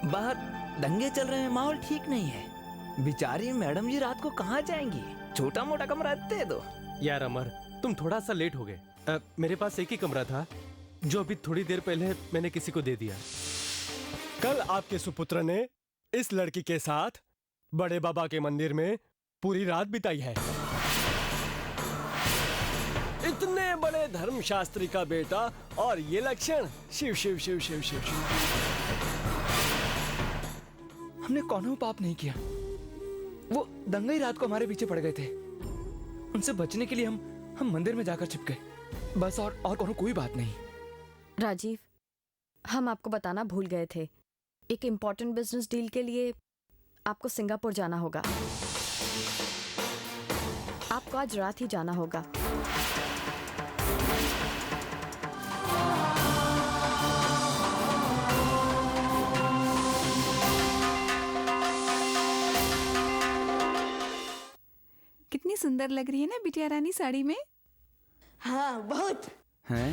बाहर दंगे चल रहे हैं, माहौल ठीक नहीं है। बेचारी मैडम जी रात को कहाँ जाएंगी? छोटा मोटा कमरा दे दो। यार अमर, तुम थोड़ा सा लेट हो गए। मेरे पास एक ही कमरा था जो अभी थोड़ी देर पहले मैंने किसी को दे दिया। कल आपके सुपुत्र ने इस लड़की के साथ बड़े बाबा के मंदिर में पूरी रात बिताई है। इतने बड़े धर्मशास्त्री का बेटा और ये लक्षण। शिव शिव शिव शिव शिव शिव। हमने कौनो पाप नहीं किया। वो दंगई रात को हमारे पीछे पड़ गए थे। उनसे बचने के लिए हम मंदिर में जाकर छिप गए बस। और कोनो कोई बात नहीं। राजीव, हम आपको बताना भूल गए थे। एक इम्पोर्टेंट बिजनेस डील के लिए आपको सिंगापुर जाना होगा। आपको आज रात ही जाना होगा। कितनी सुंदर लग रही है ना बिटिया रानी साड़ी में। हाँ बहुत हैं?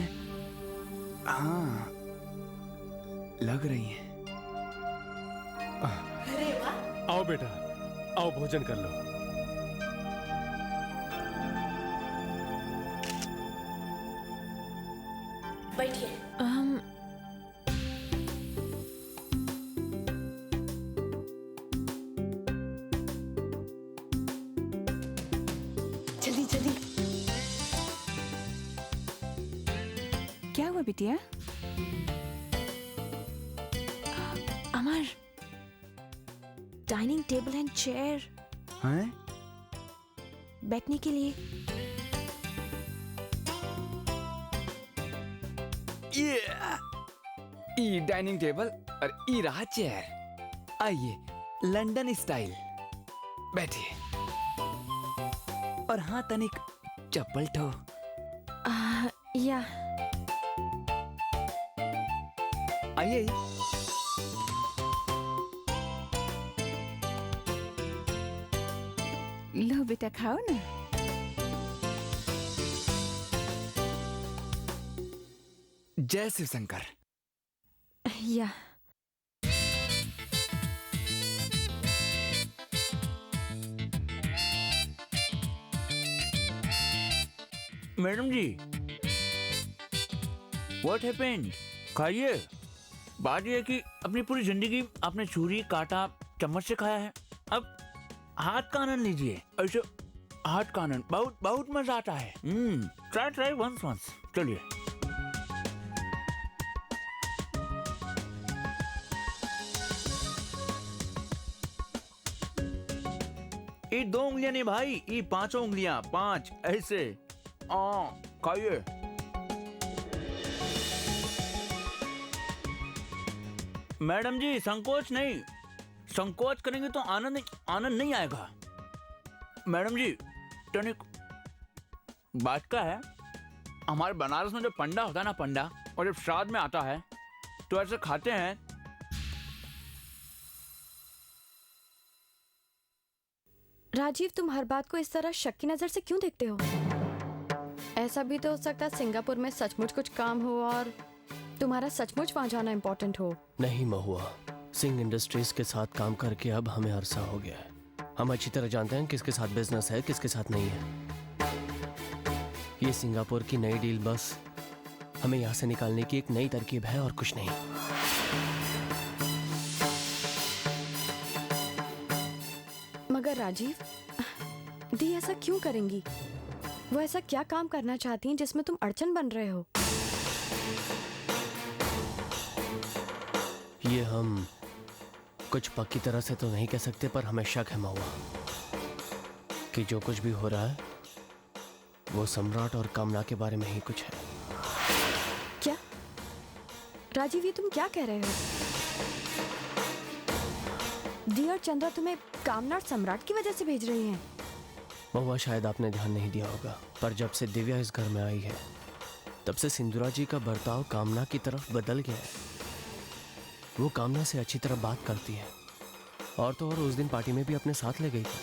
हाँ, लग रही है। अरे वाह। आओ बेटा, आओ भोजन कर लो। बैठिए। जल्दी जल्दी। क्या हुआ बिटिया? अमर, डाइनिंग टेबल एंड चेयर हैं? बैठने के लिए। ये डाइनिंग टेबल और ये रहा चेयर। आइए, लंदन स्टाइल। बैठिए। और हाँ, तनिक चप्पल ठो। या आइए। लो बेटा खाओ ना। जय शिव शंकर। या मैडम जी, व्हाट हैपेंड? खाइए। बात यह है कि अपनी पूरी जिंदगी आपने छुरी काटा चम्मच से खाया है। अब हाथ का आनंद लीजिए। ऐसे हाथ का आनंद बहुत बहुत मजा आता है। Try once. चलिए। ये 2 उंगलियां नहीं भाई, ये 5 उंगलियां, 5 ऐसे। खाइए। मैडम जी, संकोच नहीं। संकोच करेंगे तो आनंद नहीं आएगा। मैडम जी, टनिक बात का है, हमारे बनारस में जो पंडा होता है ना, पंडा, और जब श्राद्ध में आता है तो ऐसे खाते हैं। राजीव, तुम हर बात को इस तरह शक की नजर से क्यों देखते हो? ऐसा भी तो हो सकता है सिंगापुर में सचमुच कुछ काम हो और तुम्हारा सचमुच वहां जाना इम्पोर्टेंट हो। नहीं महुआ, सिंह इंडस्ट्रीज के साथ काम करके अब हमें अरसा हो गया है। हम अच्छी तरह जानते हैं किसके साथ बिजनेस है, किसके साथ नहीं है। ये सिंगापुर की नई डील बस हमें यहाँ से निकालने की एक नई तरकीब है और कुछ नहीं। मगर राजीव, दी ऐसा क्यों करेंगी? वो ऐसा क्या काम करना चाहती हैं जिसमें तुम अड़चन बन रहे हो? ये हम कुछ पक्की तरह से तो नहीं कह सकते, पर हमें शक है महुआ कि जो कुछ भी हो रहा है वो सम्राट और कामना के बारे में ही कुछ है। क्या राजीव, ये तुम क्या कह रहे हो? दी और चंद्रा तुम्हें कामना और सम्राट की वजह से भेज रही हैं। महुआ, शायद आपने ध्यान नहीं दिया होगा, पर जब से दिव्या इस घर में आई है तब से सिंदूरा जी का बर्ताव कामना की तरफ बदल गया है। वो कामना से अच्छी तरह बात करती है, और तो और उस दिन पार्टी में भी अपने साथ ले गई थी।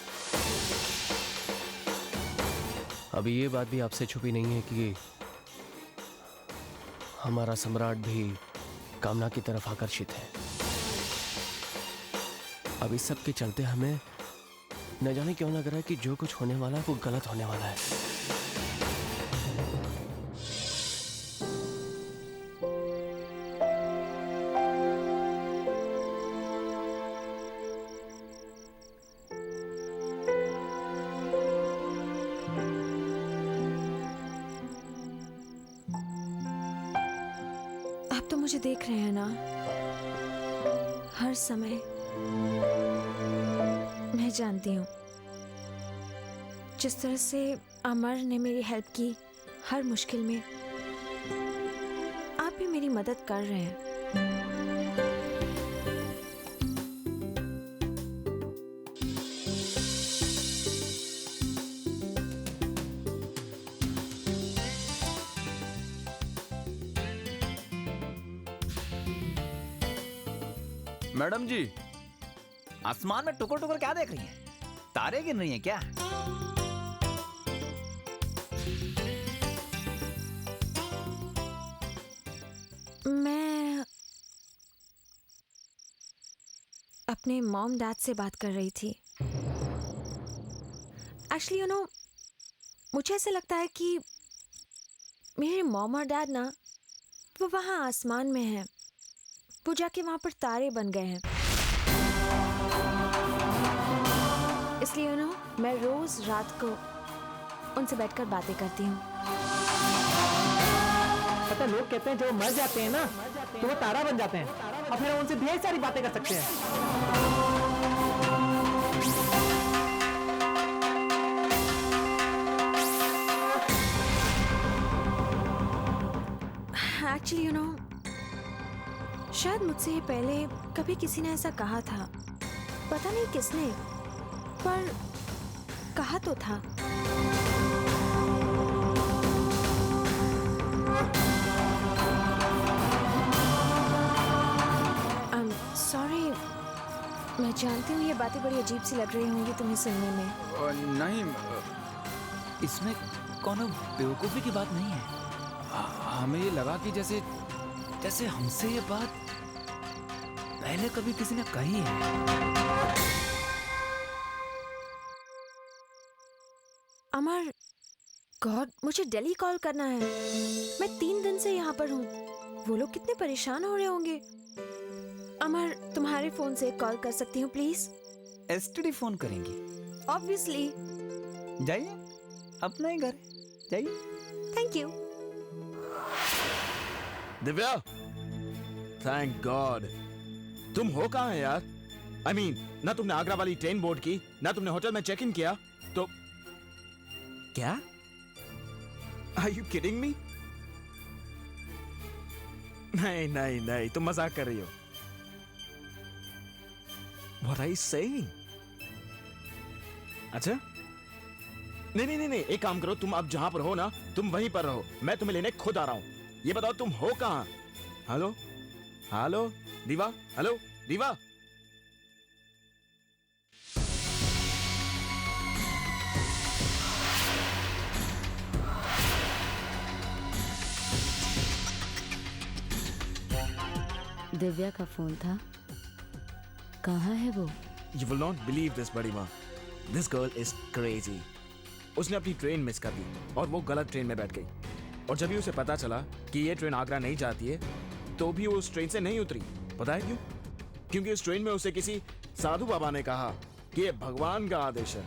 अभी ये बात भी आपसे छुपी नहीं है कि हमारा सम्राट भी कामना की तरफ आकर्षित है। अब इस सब के चलते हमें न जाने क्यों लग रहा है कि जो कुछ होने वाला है वो गलत होने वाला है। आप तो मुझे देख रहे हैं ना, हर समय। मैं जानती हूँ जिस तरह से अमर ने मेरी हेल्प की हर मुश्किल में, आप भी मेरी मदद कर रहे हैं। मैडम जी, आसमान में टुकर टुकर क्या देख रही हैं? तारे गिन रही हैं क्या? मैं अपने मॉम डैड से बात कर रही थी। एक्चुअली मुझे ऐसे लगता है कि मेरे मॉम और डैड ना, वो वहाँ आसमान में हैं। वो जाके वहाँ पर तारे बन गए हैं। इसलिए मैं रोज रात को उनसे बैठकर बातें करती हूँ। पता लोग कहते हैं जब वो मर जाते हैं ना तो वो तारा बन जाते हैं और फिर उनसे ढेर सारी बातें कर सकते हैं। एक्चुअली शायद मुझसे ये पहले कभी किसी ने ऐसा कहा था, पता नहीं किसने, पर कहा तो था। सॉरी, मैं जानती हूँ ये बातें बड़ी अजीब सी लग रही होंगी तुम्हें सुनने में। नहीं, इसमें कोनो बेवकूफी की बात नहीं है। हमें ये लगा कि जैसे जैसे हमसे ये बात पहले कभी किसी ने कही है। अमर, गॉड, मुझे दिल्ली कॉल करना है। मैं 3 दिन से यहाँ पर हूँ। वो लोग कितने परेशान हो रहे होंगे। अमर, तुम्हारे फोन से कॉल कर सकती हूँ प्लीज? एसटीडी फोन करेंगी? ऑब्वियसली। जाइए, अपना ही घर जाइए। Thank you. Divya, thank God. तुम हो कहाँ है यार? I mean, ना तुमने आगरा वाली ट्रेन बोर्ड की, ना तुमने होटल में चेक इन किया, तो क्या? Are you kidding me? नहीं नहीं नहीं, तुम मजाक कर रही हो। What are you saying? अच्छा, नहीं नहीं नहीं नहीं, एक काम करो, तुम अब जहां पर हो ना, तुम वहीं पर रहो। मैं तुम्हें लेने खुद आ रहा हूं। ये बताओ तुम हो कहां? हेलो हेलो दीवा, हेलो दीवा। दिव्या का फोन था। कहाँ है वो? You will not believe this, बड़ी माँ। This girl is crazy. उसने अपनी ट्रेन मिस कर दी और वो गलत ट्रेन में बैठ गई। और जब भी उसे पता चला कि ये ट्रेन आगरा नहीं जाती है, तो भी वो उस ट्रेन से नहीं उतरी। पता है क्यों? क्योंकि उस ट्रेन में उसे किसी साधु बाबा ने कहा कि ये भगवान का आदेश है,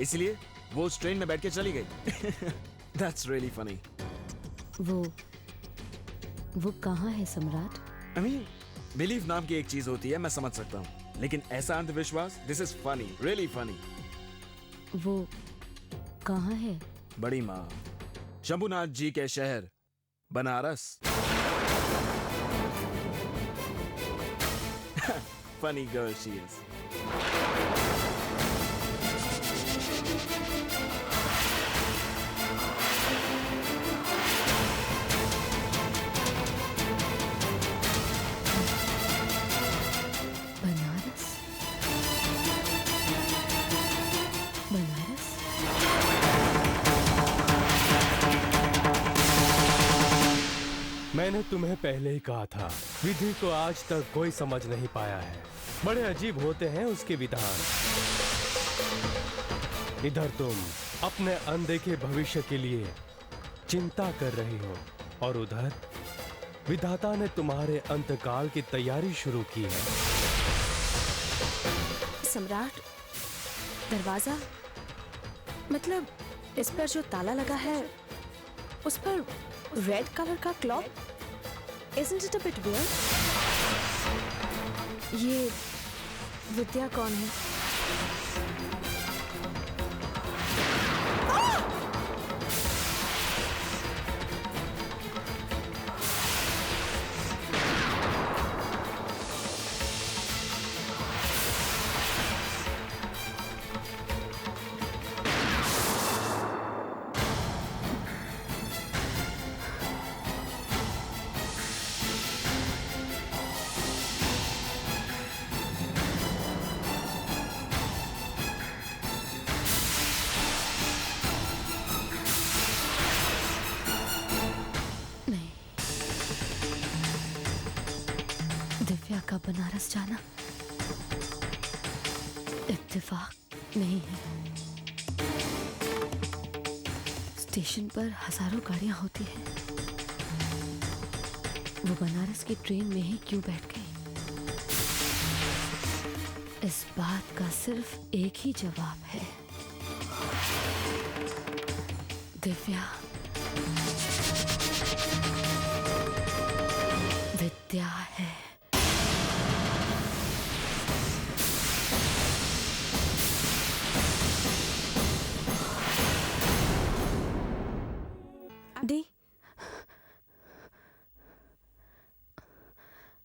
इसलिए वो उस ट्रेन में बैठ के चली गई। That's really funny. वो कहाँ है सम्राट? I mean, बिलीफ नाम की एक चीज होती है, मैं समझ सकता हूँ, लेकिन ऐसा अंधविश्वास, this is funny, really funny. वो कहाँ है? बड़ी माँ, शंभुनाथ जी के शहर Banaras. Funny girl she is. Banaras? Banaras? मैंने तुम्हें पहले ही कहा था, विधि को आज तक कोई समझ नहीं पाया है। बड़े अजीब होते हैं उसके विधान। इधर तुम अपने अनदेखे भविष्य के लिए चिंता कर रही हो और उधर विधाता ने तुम्हारे अंतकाल की तैयारी शुरू की है। सम्राट, दरवाजा मतलब इस पर जो ताला लगा है उस पर रेड कलर का cloth, Isn't it a bit weird? ये विद्या कौन है? दिव्या का बनारस जाना इत्तेफाक नहीं है। स्टेशन पर हजारों गाड़ियां होती हैं। वो बनारस की ट्रेन में ही क्यों बैठ गई? इस बात का सिर्फ एक ही जवाब है, दिव्या विद्या है। दी,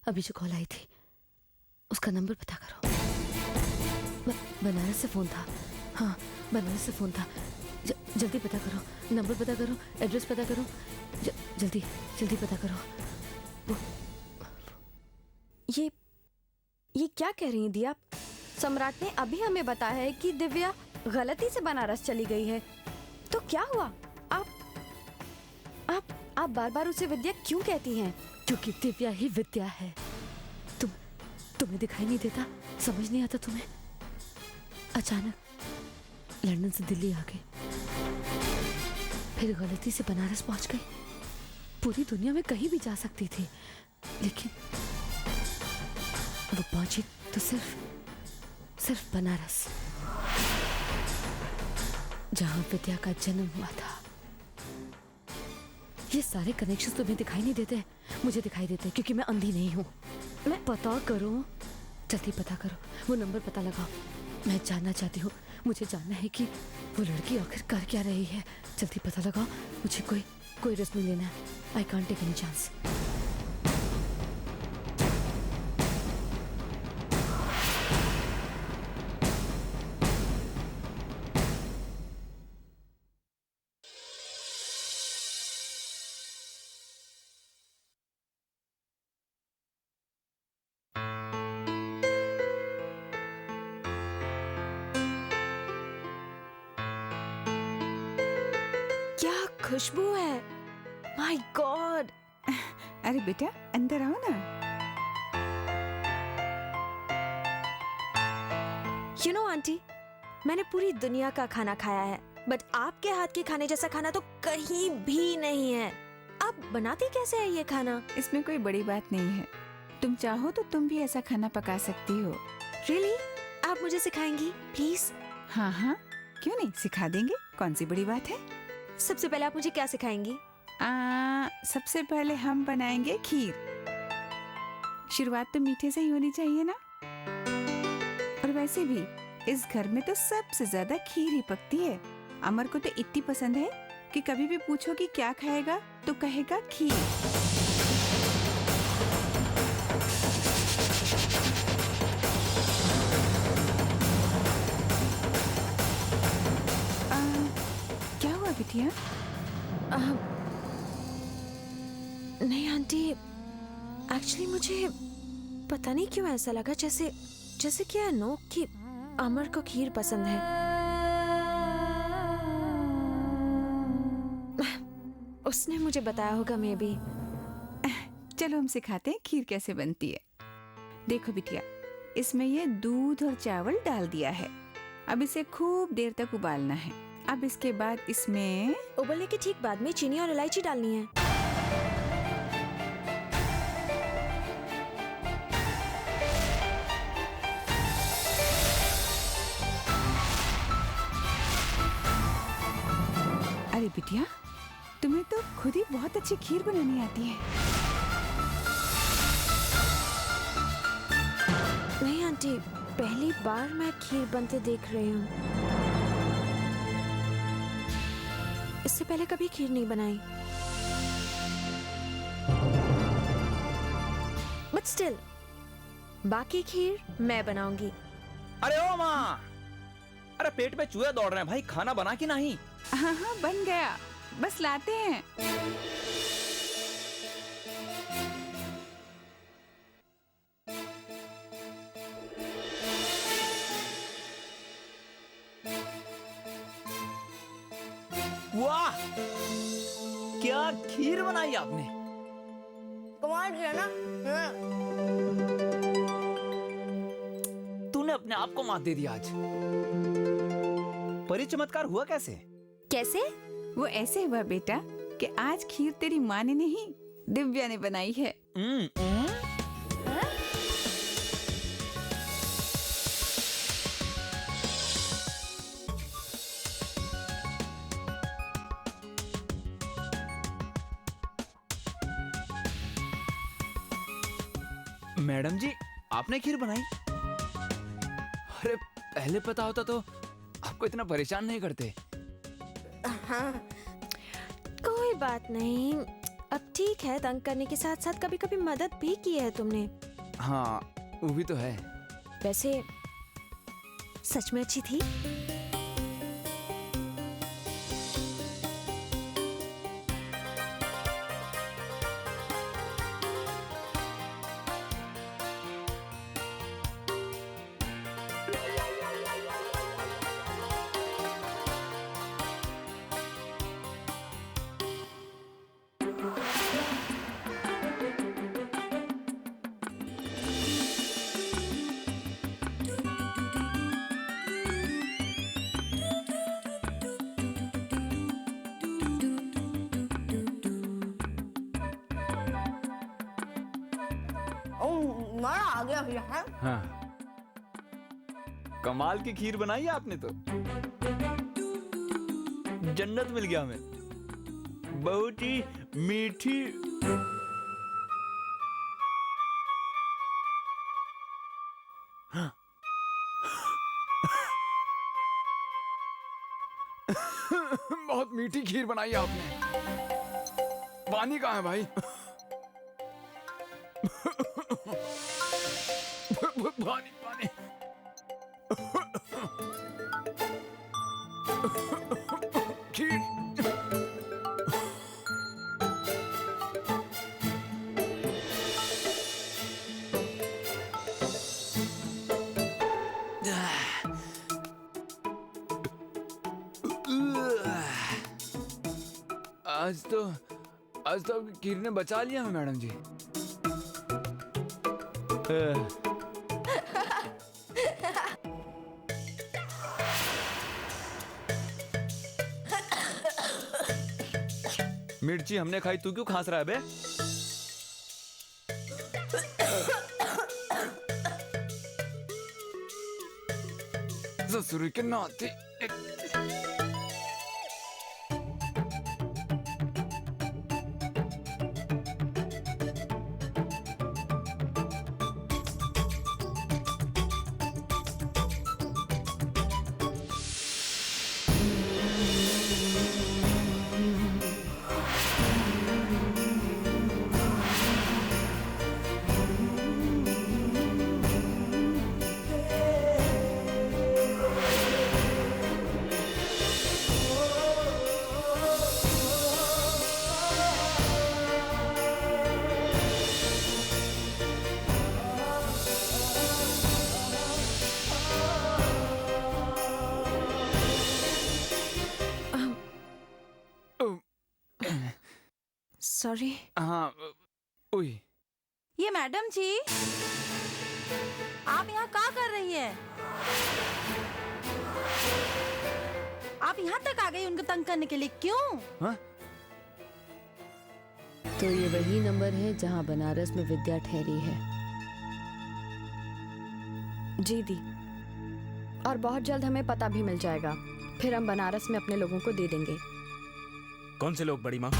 अभी जो कॉल आई थी उसका नंबर पता करो। बनारस से फोन था। हाँ, बनारस से फोन था। जल्दी पता करो, नंबर पता करो, एड्रेस पता करो, जल्दी जल्दी पता करो। ये क्या कह रही हैं दी आप? सम्राट ने अभी हमें बताया है कि दिव्या गलती से बनारस चली गई है, तो क्या हुआ? आप बार बार उसे विद्या क्यों कहती हैं? क्योंकि दिव्या ही विद्या है। तुम्हें दिखाई नहीं देता? समझ नहीं आता तुम्हें? अचानक लंदन से दिल्ली आ गई, फिर गलती से बनारस पहुंच गई। पूरी दुनिया में कहीं भी जा सकती थी, लेकिन वो पहुंची तो सिर्फ बनारस, जहां विद्या का जन्म हुआ था। ये सारे कनेक्शन तुम्हें दिखाई नहीं देते? मुझे दिखाई देते क्योंकि मैं अंधी नहीं हूँ। मैं पता करो, जल्दी पता करो, वो नंबर पता लगाओ। मैं जानना चाहती हूँ, मुझे जानना है कि वो लड़की आखिर कर क्या रही है। जल्दी पता लगाओ, मुझे कोई रिस्क नहीं लेना है। I can't take any chance. खुशबू है। My god. अरे बेटा अंदर आओ ना। यू नो आंटी, मैंने पूरी दुनिया का खाना खाया है, बट आपके हाथ के खाने जैसा खाना तो कहीं भी नहीं है। आप बनाती कैसे है ये खाना? इसमें कोई बड़ी बात नहीं है। तुम चाहो तो तुम भी ऐसा खाना पका सकती हो। रियली? आप मुझे सिखाएंगी प्लीज? हाँ हाँ, क्यों नहीं, सिखा देंगे। कौन सी बड़ी बात है। सबसे पहले आप मुझे क्या सिखाएंगी? सबसे पहले हम बनाएंगे खीर। शुरुआत तो मीठे से ही होनी चाहिए ना। और वैसे भी इस घर में तो सबसे ज्यादा खीर ही पकती है। अमर को तो इतनी पसंद है कि कभी भी पूछो कि क्या खाएगा तो कहेगा खीर। क्या हुआ बिटिया? नहीं आंटी, एक्चुअली मुझे पता नहीं क्यों ऐसा लगा जैसे कि आई नो कि अमर को खीर पसंद है। उसने मुझे बताया होगा मे बी। चलो हम सिखाते हैं खीर कैसे बनती है। देखो बिटिया, इसमें ये दूध और चावल डाल दिया है। अब इसे खूब देर तक उबालना है। अब इसके बाद इसमें उबलने के ठीक बाद में चीनी और इलायची डालनी है। अरे बिटिया, तुम्हें तो खुद ही बहुत अच्छी खीर बनानी आती है। नहीं आंटी, पहली बार मैं खीर बनते देख रही हूँ। इससे पहले कभी खीर नहीं बनाई। बट स्टिल, बाकी खीर मैं बनाऊंगी। अरे ओ माँ, अरे पेट में चूहे दौड़ रहे हैं भाई, खाना बना कि नहीं? हाँ हाँ, बन गया, बस लाते हैं। वाह, क्या खीर बनाई आपने! कमाल किया ना। तूने अपने आप को मात दे दिया आज। परी चमत्कार हुआ कैसे? कैसे? वो ऐसे हुआ बेटा कि आज खीर तेरी माँ ने नहीं, दिव्या ने बनाई है। मैडम जी, आपने खीर बनाई? अरे पहले पता होता तो आपको इतना परेशान नहीं करते। हाँ, कोई बात नहीं। अब ठीक है, तंग करने के साथ साथ कभी कभी मदद भी की है तुमने। हाँ, वो भी तो है। वैसे सच में अच्छी थी। मजा आ गया भैया। हाँ, कमाल की खीर बनाई है आपने तो। जन्नत मिल गया हमें, बहुत ही मीठी। हाँ। बहुत मीठी खीर बनाई है आपने। पानी कहाँ है भाई? पानी पानी। खीर। आज तो आपकी खीर ने बचा लिया हमें मैडम जी। मिर्ची हमने खाई, तू क्यों खांस रहा है बे? ससुर के नाते। सॉरी। हाँ, ओए। ये मैडम जी, आप यहाँ यहाँ क्या कर रही है? आप यहाँ तक आ गई उनको तंग करने के लिए, क्यों? हाँ? तो ये वही नंबर है जहाँ बनारस में विद्या ठहरी है। जी दी, और बहुत जल्द हमें पता भी मिल जाएगा, फिर हम बनारस में अपने लोगों को दे देंगे। कौन से लोग बड़ी माँ?